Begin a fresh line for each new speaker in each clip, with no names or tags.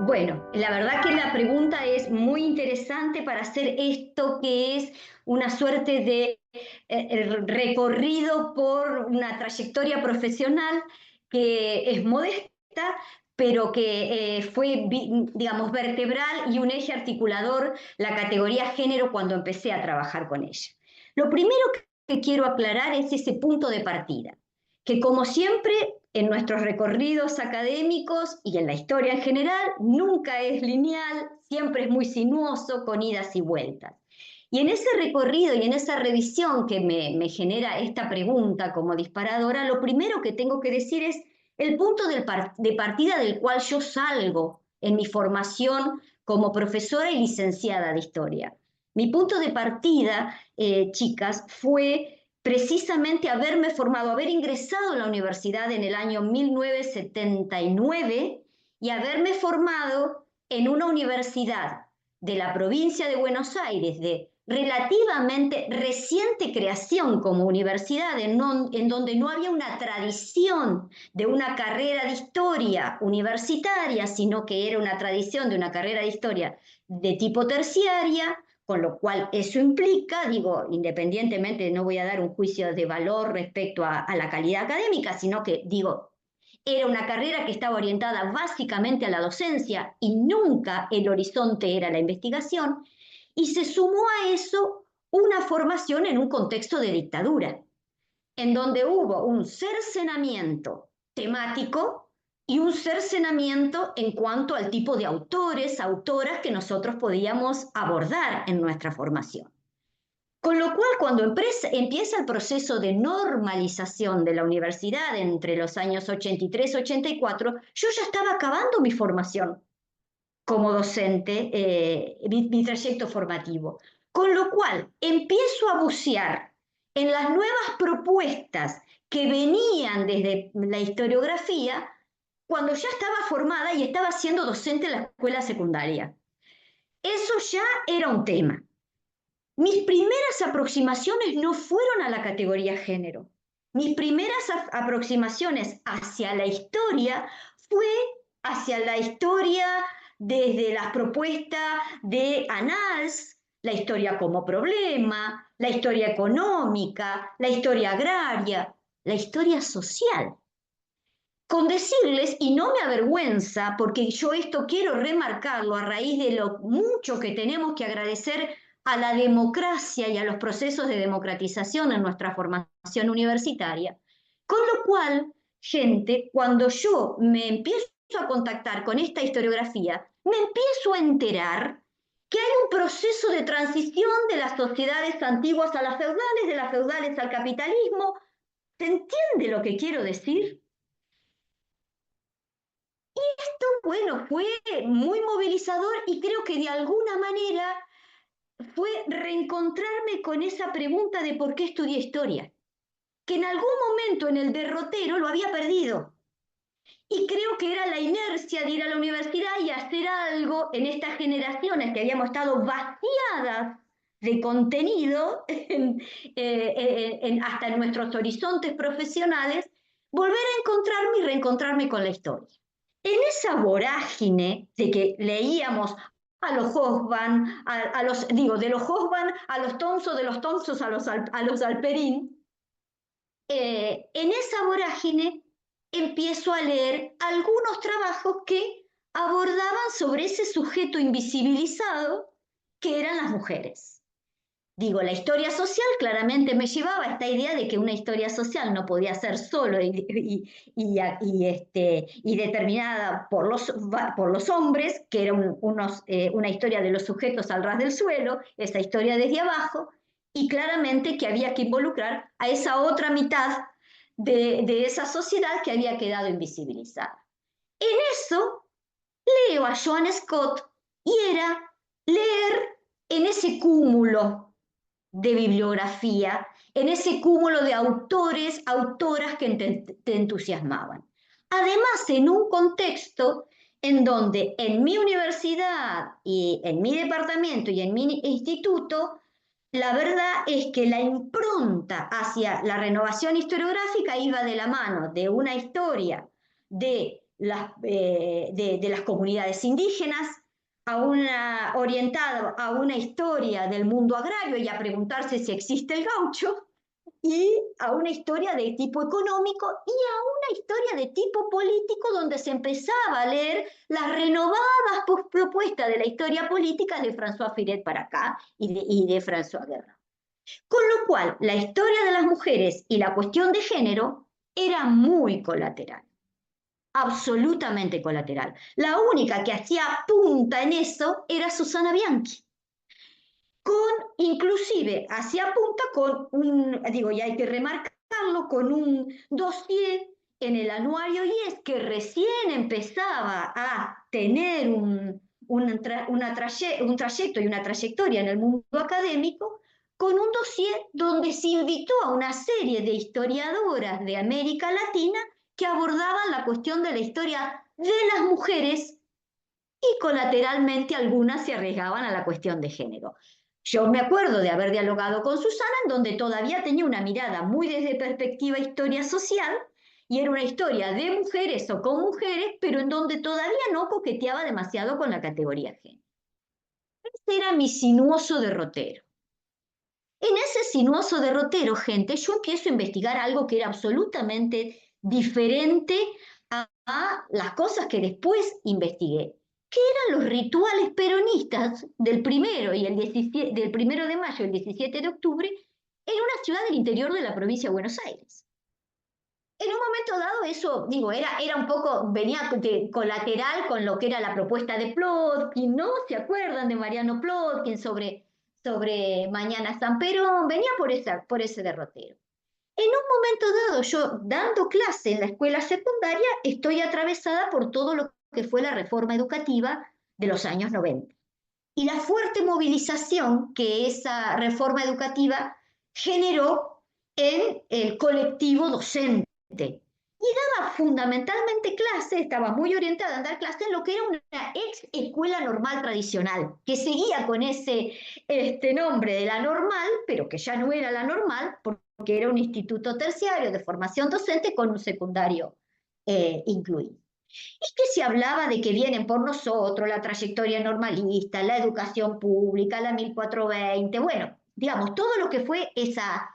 Bueno, la verdad que la pregunta es muy interesante para hacer esto que es una suerte de recorrido por una trayectoria profesional que es modesta, pero que fue, digamos, vertebral y un eje articulador la categoría género cuando empecé a trabajar con ella. Lo primero que quiero aclarar es ese punto de partida, que como siempre en nuestros recorridos académicos y en la historia en general, nunca es lineal, siempre es muy sinuoso, con idas y vueltas. Y en ese recorrido y en esa revisión que me genera esta pregunta como disparadora, lo primero que tengo que decir es el punto de partida del cual yo salgo en mi formación como profesora y licenciada de historia. Mi punto de partida, chicas, fue precisamente haberme formado, haber ingresado a la universidad en el año 1979 y haberme formado en una universidad de la provincia de Buenos Aires, de relativamente reciente creación como universidad, en donde no había una tradición de una carrera de historia universitaria, sino que era una tradición de una carrera de historia de tipo terciaria, con lo cual eso implica, digo, independientemente, no voy a dar un juicio de valor respecto a la calidad académica, sino que digo, era una carrera que estaba orientada básicamente a la docencia y nunca el horizonte era la investigación, y se sumó a eso una formación en un contexto de dictadura, en donde hubo un cercenamiento temático y un cercenamiento en cuanto al tipo de autores, autoras que nosotros podíamos abordar en nuestra formación. Con lo cual, cuando empieza el proceso de normalización de la universidad entre los años 83 y 84, yo ya estaba acabando mi formación como docente, mi trayecto formativo. Con lo cual, empiezo a bucear en las nuevas propuestas que venían desde la historiografía cuando ya estaba formada y estaba siendo docente en la escuela secundaria. Eso ya era un tema. Mis primeras aproximaciones no fueron a la categoría género. Mis primeras aproximaciones hacia la historia fue hacia la historia desde las propuestas de Annals, la historia como problema, la historia económica, la historia agraria, la historia social. Con decirles, y no me avergüenza, porque yo esto quiero remarcarlo a raíz de lo mucho que tenemos que agradecer a la democracia y a los procesos de democratización en nuestra formación universitaria. Con lo cual, gente, cuando yo me empiezo a contactar con esta historiografía, me empiezo a enterar que hay un proceso de transición de las sociedades antiguas a las feudales, de las feudales al capitalismo. ¿Se entiende lo que quiero decir? Esto, bueno, fue muy movilizador y creo que de alguna manera fue reencontrarme con esa pregunta de por qué estudié historia, que en algún momento en el derrotero lo había perdido. Y creo que era la inercia de ir a la universidad y hacer algo en estas generaciones que habíamos estado vaciadas de contenido hasta en nuestros horizontes profesionales, volver a encontrarme y reencontrarme con la historia. En esa vorágine de que leíamos a los Hobsbawm, de los Hobsbawm a los Thompson, de los Thompson a los Alperín, en esa vorágine empiezo a leer algunos trabajos que abordaban sobre ese sujeto invisibilizado que eran las mujeres. Digo, la historia social claramente me llevaba a esta idea de que una historia social no podía ser solo y determinada por los hombres, que era una historia de los sujetos al ras del suelo, esa historia desde abajo, y claramente que había que involucrar a esa otra mitad de esa sociedad que había quedado invisibilizada. En eso leo a Joan Scott y era leer en ese cúmulo de bibliografía, en ese cúmulo de autores, autoras que te entusiasmaban. Además, en un contexto en donde en mi universidad y en mi departamento y en mi instituto, la verdad es que la impronta hacia la renovación historiográfica iba de la mano de una historia de de las comunidades indígenas, orientado a una historia del mundo agrario y a preguntarse si existe el gaucho, y a una historia de tipo económico y a una historia de tipo político donde se empezaba a leer las renovadas propuestas de la historia política de François Furet para acá y de François Guerra. Con lo cual, la historia de las mujeres y la cuestión de género era muy colateral, absolutamente colateral. La única que hacía punta en eso era Susana Bianchi. Inclusive hacía punta con y hay que remarcarlo, con un dossier en el anuario IES que recién empezaba a tener un trayecto y una trayectoria en el mundo académico, con un dossier donde se invitó a una serie de historiadoras de América Latina que abordaban la cuestión de la historia de las mujeres y colateralmente algunas se arriesgaban a la cuestión de género. Yo me acuerdo de haber dialogado con Susana, en donde todavía tenía una mirada muy desde perspectiva historia social, y era una historia de mujeres o con mujeres, pero en donde todavía no coqueteaba demasiado con la categoría género. Ese era mi sinuoso derrotero. En ese sinuoso derrotero, gente, yo empiezo a investigar algo que era absolutamente diferente a las cosas que después investigué, que eran los rituales peronistas del 1 de mayo y el 17 de octubre en una ciudad del interior de la provincia de Buenos Aires. En un momento dado eso, era un poco, venía de colateral con lo que era la propuesta de Plotkin, ¿no? ¿Se acuerdan de Mariano Plotkin sobre Mañana San Perón? Venía por ese derrotero. En un momento dado, yo dando clase en la escuela secundaria, estoy atravesada por todo lo que fue la reforma educativa de los años 90. Y la fuerte movilización que esa reforma educativa generó en el colectivo docente. Y daba fundamentalmente clase, estaba muy orientada a dar clase en lo que era una ex escuela normal tradicional, que seguía con ese nombre de la normal, pero que ya no era la normal, porque era un instituto terciario de formación docente con un secundario incluido. Y que se hablaba de que vienen por nosotros la trayectoria normalista, la educación pública, la 1420, bueno, digamos, todo lo que fue esa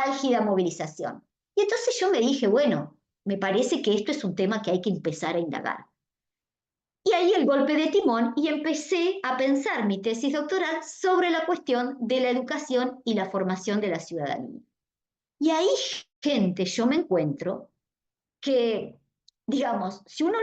álgida movilización. Y entonces yo me dije, bueno, me parece que esto es un tema que hay que empezar a indagar. Y ahí el golpe de timón y empecé a pensar mi tesis doctoral sobre la cuestión de la educación y la formación de la ciudadanía. Y ahí, gente, yo me encuentro que, digamos, si uno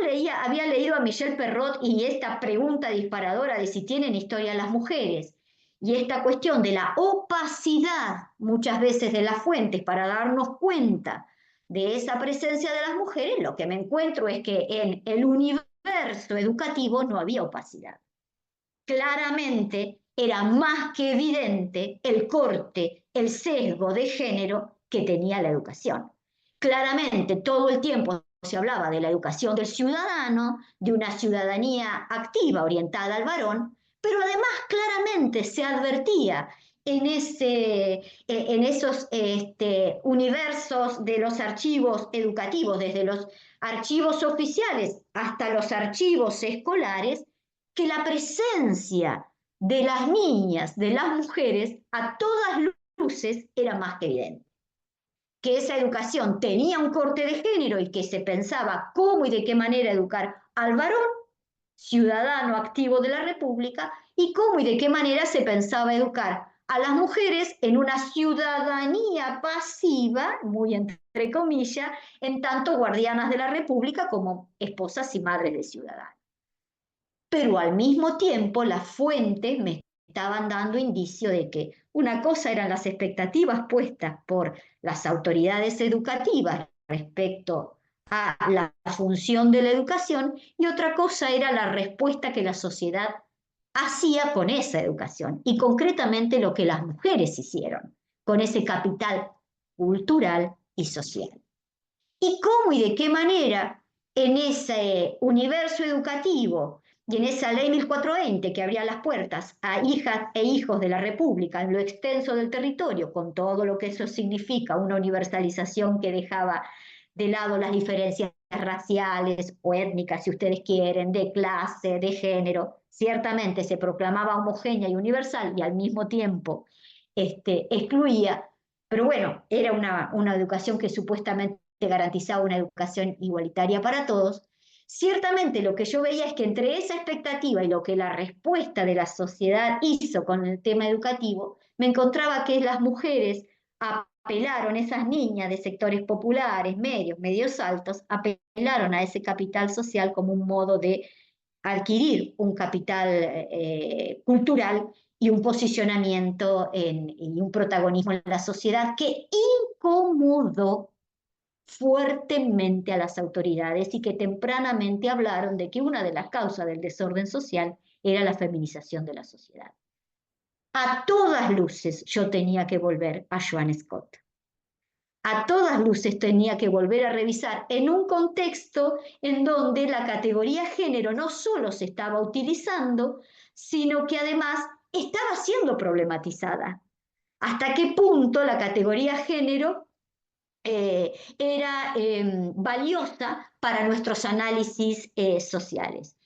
había leído a Michel Perrot y esta pregunta disparadora de si tienen historia las mujeres, y esta cuestión de la opacidad muchas veces de las fuentes para darnos cuenta de esa presencia de las mujeres, lo que me encuentro es que en el universo educativo no había opacidad. Claramente era más que evidente el corte, el sesgo de género que tenía la educación. Claramente todo el tiempo se hablaba de la educación del ciudadano, de una ciudadanía activa orientada al varón, pero además claramente se advertía en esos universos de los archivos educativos, desde los archivos oficiales hasta los archivos escolares, que la presencia de las niñas, de las mujeres, a todas luces era más que evidente. Que esa educación tenía un corte de género y que se pensaba cómo y de qué manera educar al varón, ciudadano activo de la República, y cómo y de qué manera se pensaba educar a las mujeres en una ciudadanía pasiva, muy entre comillas, en tanto guardianas de la República como esposas y madres de ciudadanos. Pero al mismo tiempo las fuentes me estaban dando indicio de que una cosa eran las expectativas puestas por las autoridades educativas respecto a la función de la educación y otra cosa era la respuesta que la sociedad hacía con esa educación y concretamente lo que las mujeres hicieron con ese capital cultural y social. Y cómo y de qué manera en ese universo educativo y en esa ley 1420 que abría las puertas a hijas e hijos de la República en lo extenso del territorio, con todo lo que eso significa, una universalización que dejaba de lado las diferencias raciales o étnicas, si ustedes quieren, de clase, de género. Ciertamente se proclamaba homogénea y universal y al mismo tiempo excluía, pero bueno, era una educación que supuestamente garantizaba una educación igualitaria para todos. Ciertamente lo que yo veía es que entre esa expectativa y lo que la respuesta de la sociedad hizo con el tema educativo, me encontraba que las mujeres apelaron, esas niñas de sectores populares, medios altos, apelaron a ese capital social como un modo de adquirir un capital cultural y un posicionamiento y un protagonismo en la sociedad que incomodó fuertemente a las autoridades y que tempranamente hablaron de que una de las causas del desorden social era la feminización de la sociedad. A todas luces yo tenía que volver a Joan Scott. A todas luces tenía que volver a revisar en un contexto en donde la categoría género no solo se estaba utilizando, sino que además estaba siendo problematizada. ¿Hasta qué punto la categoría género era valiosa para nuestros análisis sociales?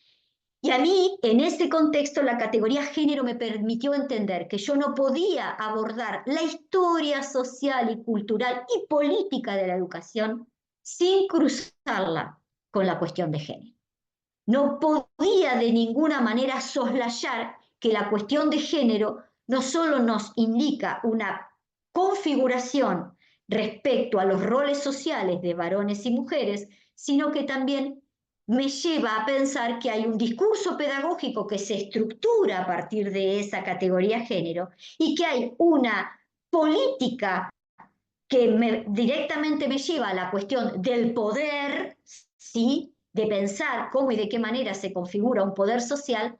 Y a mí, en ese contexto, la categoría género me permitió entender que yo no podía abordar la historia social y cultural y política de la educación sin cruzarla con la cuestión de género. No podía de ninguna manera soslayar que la cuestión de género no solo nos indica una configuración respecto a los roles sociales de varones y mujeres, sino que también me lleva a pensar que hay un discurso pedagógico que se estructura a partir de esa categoría género y que hay una política que directamente me lleva a la cuestión del poder, ¿sí? De pensar cómo y de qué manera se configura un poder social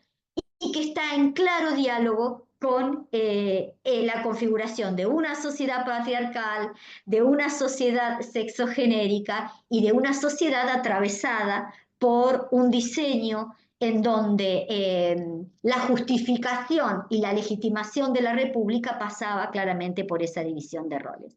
y que está en claro diálogo con la configuración de una sociedad patriarcal, de una sociedad sexogenérica y de una sociedad atravesada por un diseño en donde la justificación y la legitimación de la República pasaba claramente por esa división de roles.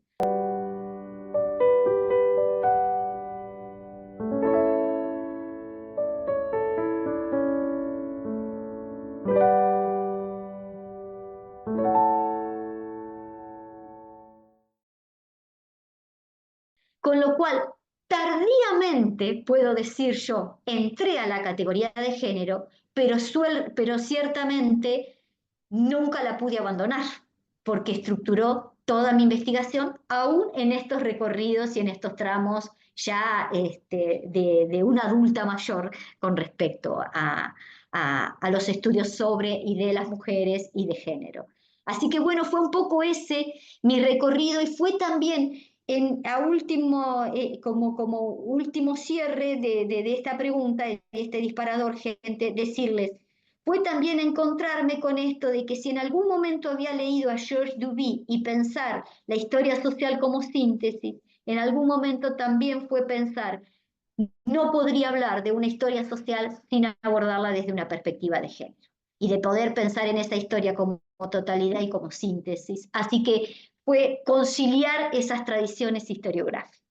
Con lo cual, tardíamente, puedo decir yo, entré a la categoría de género, pero ciertamente nunca la pude abandonar, porque estructuró toda mi investigación, aún en estos recorridos y en estos tramos ya de una adulta mayor con respecto a los estudios sobre y de las mujeres y de género. Así que bueno, fue un poco ese mi recorrido y fue también como último cierre de esta pregunta, de este disparador, gente, decirles, fue también encontrarme con esto de que si en algún momento había leído a Georges Duby y pensar la historia social como síntesis, en algún momento también fue pensar, no podría hablar de una historia social sin abordarla desde una perspectiva de género y de poder pensar en esa historia como totalidad y como síntesis. Así que fue conciliar esas tradiciones historiográficas.